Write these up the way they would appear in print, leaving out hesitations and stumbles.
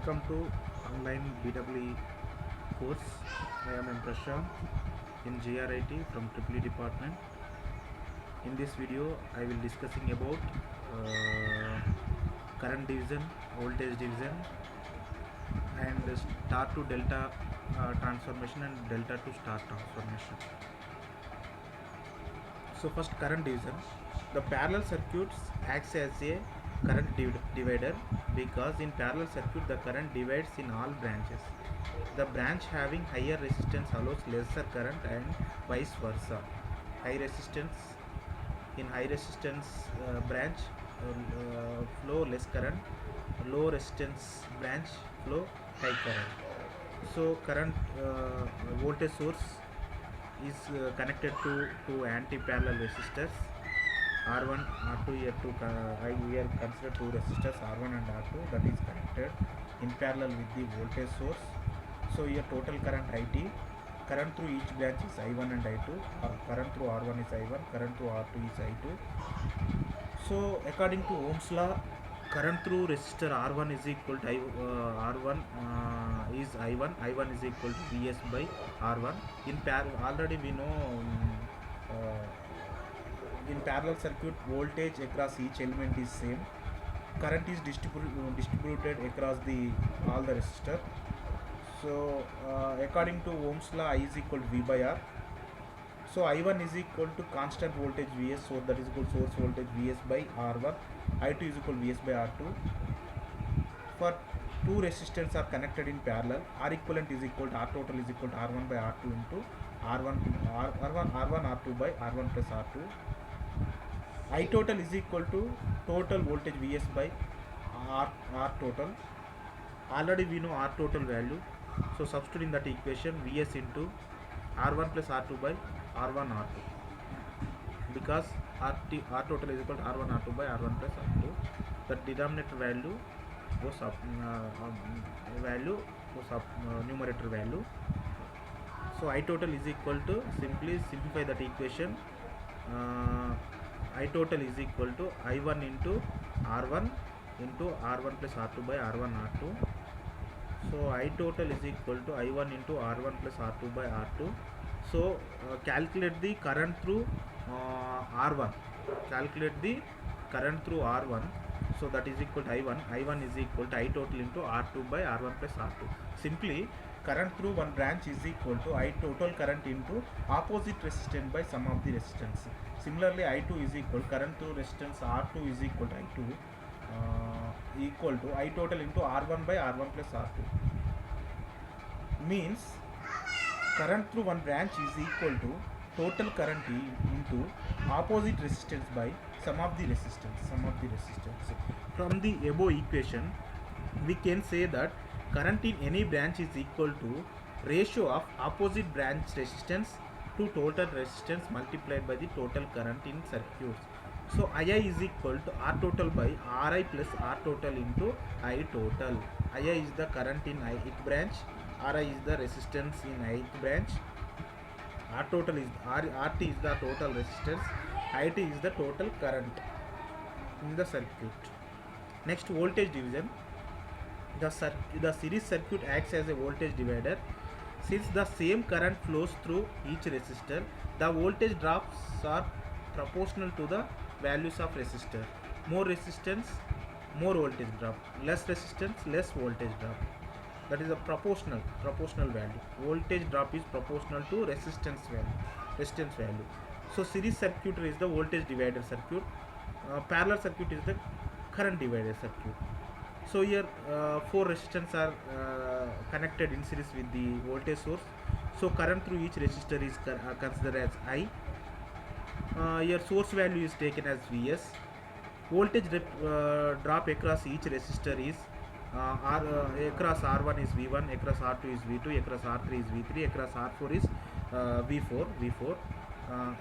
Welcome to online BWE course. I am Prashant in GRIT from EEE department. In this video, I will discussing about current division, voltage division, and star to delta transformation and delta to star transformation. So first, current division. The parallel circuits acts as a current divider because in parallel circuit the current divides in all branches. The branch having higher resistance allows lesser current and vice versa. High resistance in high resistance branch flow less current, low resistance branch flow high current. So current voltage source is connected to two anti-parallel resistors R1, R2. Here we are consider two resistors R1 and R2 that is connected in parallel with the voltage source. So here total current IT, current through each branch is I1 and I2, current through R1 is I1, current through R2 is I2. So according to Ohm's law, current through resistor R1 is equal to R1 is I1, I1 is equal to Vs by R1. Already we know in parallel circuit voltage across each element is same, current is distributed across all the resistor. So according to Ohm's law, I is equal to V by R. So I1 is equal to constant voltage Vs, so that is equal to source voltage Vs by R1. I2 is equal to Vs by R2. For two resistors are connected in parallel, R equivalent is equal to R total is equal to R1 by R2 into R1 R2 by R1 plus R2. I total is equal to total voltage Vs by R total. Already we know R total value, so substitute in that equation Vs into R1 plus R2 by R1 R2, because R total is equal to R1 R2 by R1 plus R2. The denominator value goes up, numerator value. So I total is equal to, simply simplify that equation, I total is equal to I1 into R1 into R1 plus R2 by R1 R2. So I total is equal to I1 into R1 plus R2 by R2. So calculate the current through R1. Calculate the current through R1. So that is equal to I1. I1 is equal to I total into R2 by R1 plus R2. Simply current through one branch is equal to I total current into opposite resistance by sum of the resistance. Similarly, I2 is equal current through resistance R2 is equal to I2 equal to I total into R1 by R1 plus R2. Means current through one branch is equal to total current into opposite resistance by sum of the resistance. From the above equation, we can say that current in any branch is equal to ratio of opposite branch resistance to total resistance multiplied by the total current in circuits. So II is equal to R total by Ri plus R total into I total. II is the current in ith branch, Ri is the resistance in ith branch, R total is RT is the total resistance, IT is the total current in the circuit. Next, voltage division. The series circuit acts as a voltage divider. Since the same current flows through each resistor, the voltage drops are proportional to the values of resistor. More resistance, more voltage drop. Less resistance, less voltage drop. That is a proportional value. Voltage drop is proportional to resistance value. So series circuit is the voltage divider circuit. Parallel circuit is the current divider circuit. So here four resistors are connected in series with the voltage source. So current through each resistor is considered as I. Here source value is taken as Vs. Voltage drop across each resistor is across R1 is V1, across R2 is V2, across R3 is V3, across R4 is V4.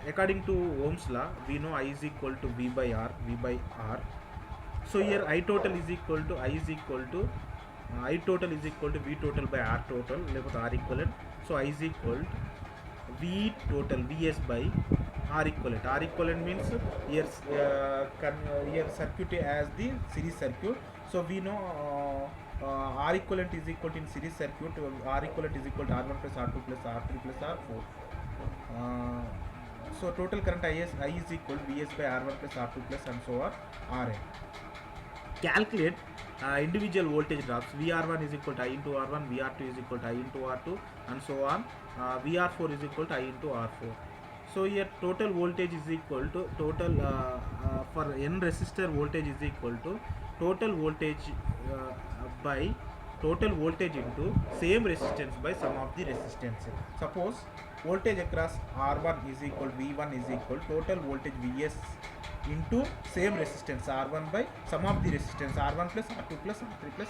According to Ohm's law, we know I is equal to V by R. So here I total is equal to I total is equal to V total by R total, R equivalent. So I is equal to V total Vs by R equivalent. R equivalent means here circuit as the series circuit. So we know R equivalent is equal to in series circuit, R equivalent is equal to R1 plus R2 plus R3 plus R4. So total current I is equal to Vs by R1 plus R2 plus and so on Rn. Calculate individual voltage drops. VR1 is equal to I into R1, VR2 is equal to I into R2 and so on. VR4 is equal to I into R4. So here total voltage is equal to total for n resistor voltage is equal to total voltage by total voltage into same resistance by sum of the resistance. Suppose voltage across R1 is equal V1 is equal total voltage Vs into same resistance R1 by sum of the resistance R1 plus R2 plus R3 plus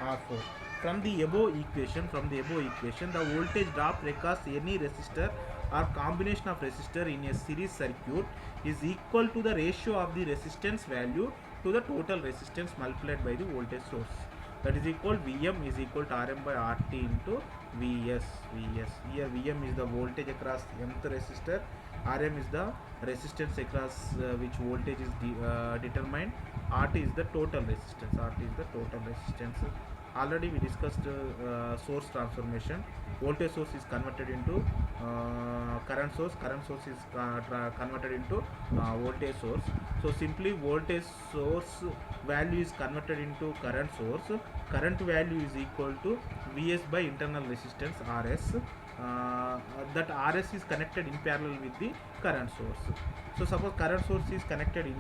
R4. From the above equation, the voltage drop across any resistor or combination of resistor in a series circuit is equal to the ratio of the resistance value to the total resistance multiplied by the voltage source. That is equal Vm is equal to Rm by Rt into Vs. Here Vm is the voltage across nth resistor, Rm is the resistance across which voltage is determined, Rt is the total resistance. Already we discussed source transformation. Voltage source is converted into current source is converted into voltage source. So simply voltage source value is converted into current source. Current value is equal to Vs by internal resistance Rs. That Rs is connected in parallel with the current source. So suppose current source is connected in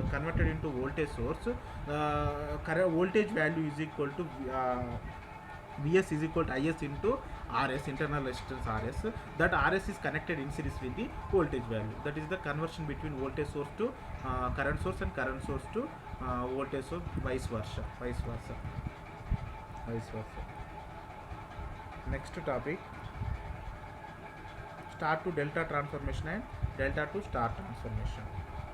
converted into voltage source, current voltage value is equal to Vs is equal to Is into Rs, internal resistance Rs. That Rs is connected in series with the voltage value. That is the conversion between voltage source to current source and current source to voltage source, vice versa. Next topic, star to delta transformation and delta to star transformation.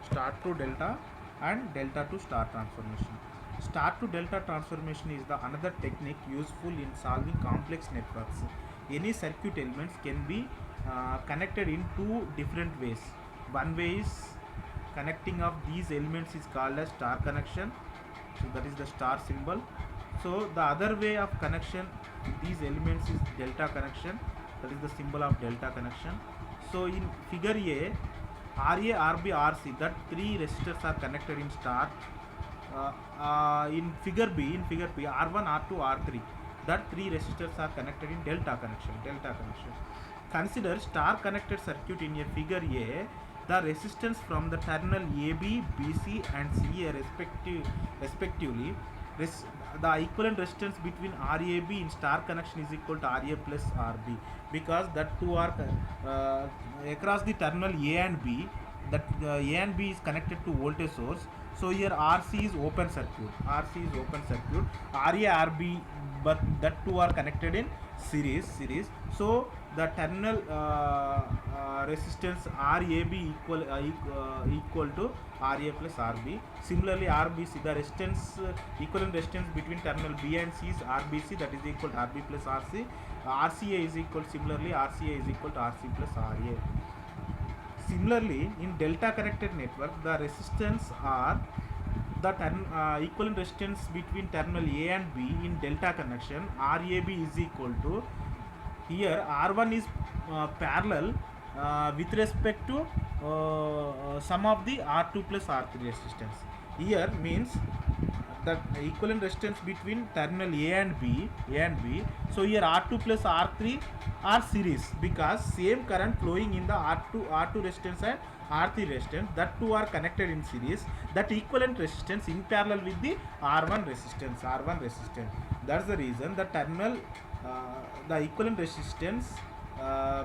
Star to delta and delta to star transformation. Star to delta transformation is the another technique useful in solving complex networks. Any circuit elements can be connected in two different ways. One way is connecting of these elements is called as star connection. So that is the star symbol. So the other way of connection these elements is delta connection. That is the symbol of delta connection. So in figure A, Ra, Rb, Rc, that three resistors are connected in star. In figure B, R1, R2, R3, that three resistors are connected in delta connection. Consider star connected circuit in a figure A. The resistance from the terminal AB, BC and CA respectively, the equivalent resistance between RAB in star connection is equal to RA plus RB, because that two are across the terminal A and B. That A and B is connected to voltage source. So here RC is open circuit. RA, RB, but that two are connected in series. So the terminal resistance RAB equal to RA plus RB. Similarly, RBC, the resistance equivalent resistance between terminal B and C is RBC, that is equal to RB plus RC. RCA is equal to RC plus RA. Similarly, in delta connected network, the resistance are the equivalent resistance between terminal A and B in delta connection. RAB is equal to, here R1 is parallel with respect to sum of the R2 plus R3 resistance. Here means the equivalent resistance between terminal A and B. So here R2 plus R3 are series, because same current flowing in the R2 resistance and R3 resistance, that two are connected in series. That equivalent resistance in parallel with the R1 resistance. That's the reason the terminal the equivalent resistance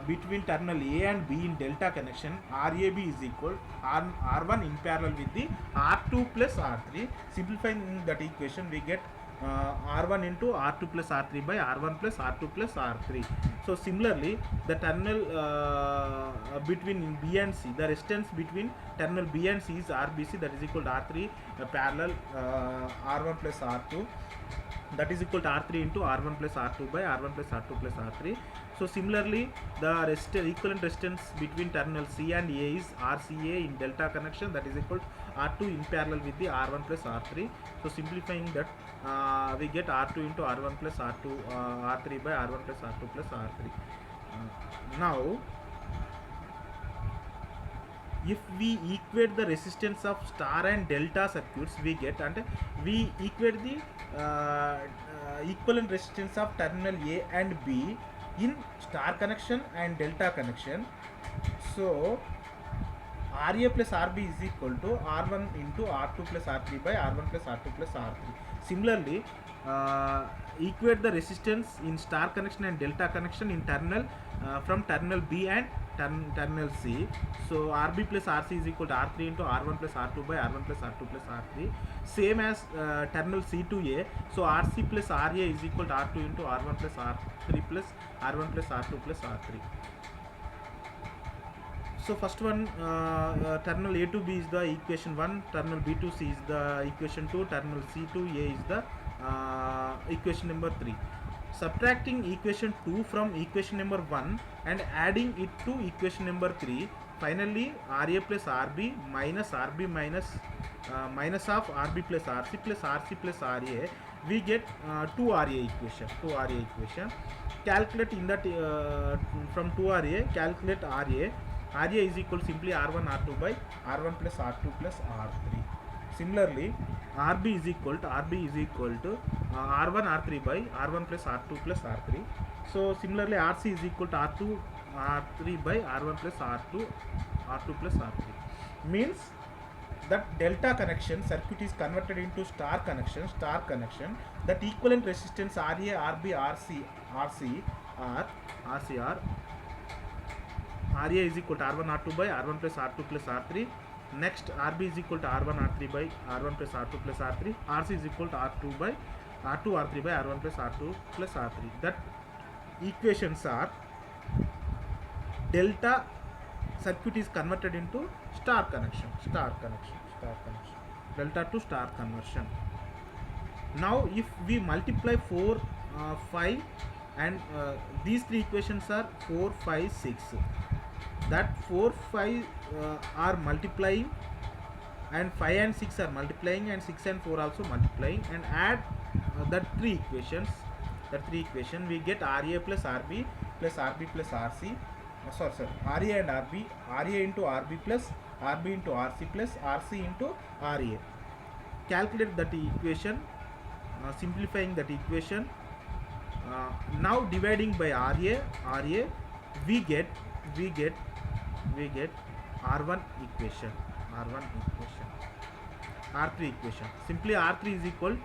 between terminal A and B in delta connection, RAB is equal R1 in parallel with the R2 plus R3. Simplifying that equation, we get R1 into R2 plus R3 by R1 plus R2 plus R3. So similarly, the terminal between B and C, the resistance between terminal B and C is RBC, that is equal to R3 parallel R1 plus R2. that is equal to R3 into R1 plus R2 by R1 plus R2 plus R3. So similarly, the equivalent resistance between terminal C and A is RCA in delta connection, that is equal to R2 in parallel with the R1 plus R3. So simplifying that, we get R2 into R1 plus R3 by R1 plus R2 plus R3. Now if we equate the resistance of star and delta circuits, we get, and we equate the equivalent resistance of terminal A and B in star connection and delta connection. So RA plus RB is equal to R1 into R2 plus R3 by R1 plus R2 plus R3. Similarly, equate the resistance in star connection and delta connection in terminal from terminal B and terminal C. So RB plus RC is equal to R3 into R1 plus R2 by R1 plus R2 plus R3. Same as terminal C to A. So RC plus RA is equal to R2 into R1 plus R3 plus R1 plus R2 plus R3. So first one, terminal A to B is the equation 1, terminal B to C is the equation 2, terminal C to A is the equation number 3. Subtracting equation 2 from equation number 1 and adding it to equation number 3, finally RA plus RB minus RB minus of RB plus RC plus RA, we get 2 RA equation. Calculate in that from 2 RA, calculate RA. RA is equal to simply R1 R2 by R1 plus R2 plus R3. Similarly, RB is equal to R1 R3 by R1 plus R2 plus R3. So similarly, RC is equal to R3 by R1 plus R2 plus R3. Means that delta connection circuit is converted into star connection. That equivalent resistance RA, RB, RC are RA is equal to R1 R2 by R1 plus R2 plus R3. Next, RB is equal to R1 R3 by R1 plus R2 plus R3. RC is equal to R2 R3 by R1 plus R2 plus R3. That equations are delta circuit is converted into star connection. Delta to star conversion. Now if we multiply 4, 5 and these three equations are 4, 5, 6. That 4, 5 are multiplying, and 5 and 6 are multiplying, and 6 and 4 also multiplying, and add that three equations, we get RA plus RB plus RB plus RC, RA and RB, RA into RB plus RB into RC plus RC into RA. Calculate that equation, simplifying that equation. Now dividing by RA, we get R1 equation, R3 equation. Simply R3 is equal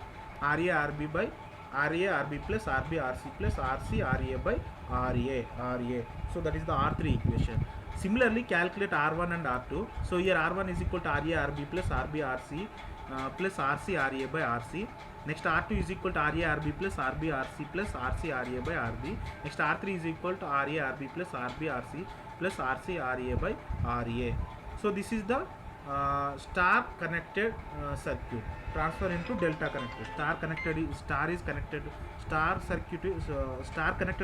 RA RB by RA RB plus RB RC plus RC RA by RA. So that is the R3 equation. Similarly, calculate R1 and R2. So here R1 is equal to RA RB plus RB RC plus RC RA by RC. Next, R2 is equal to RA RB plus RB RC plus RC RA by RB. Next, R3 is equal to RA RB plus RB RC plus RC RA by RA. So this is the star connected circuit. Transfer into delta connected. Star connected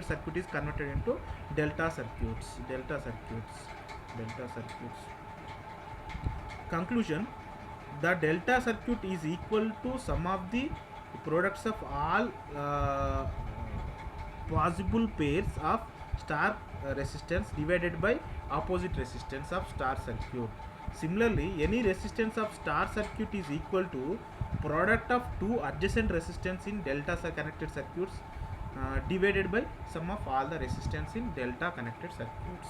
circuit is converted into delta circuits. Conclusion: the delta circuit is equal to sum of the products of all possible pairs of star resistance divided by opposite resistance of star circuit. Similarly, any resistance of star circuit is equal to product of two adjacent resistance in delta connected circuits divided by sum of all the resistance in delta connected circuits.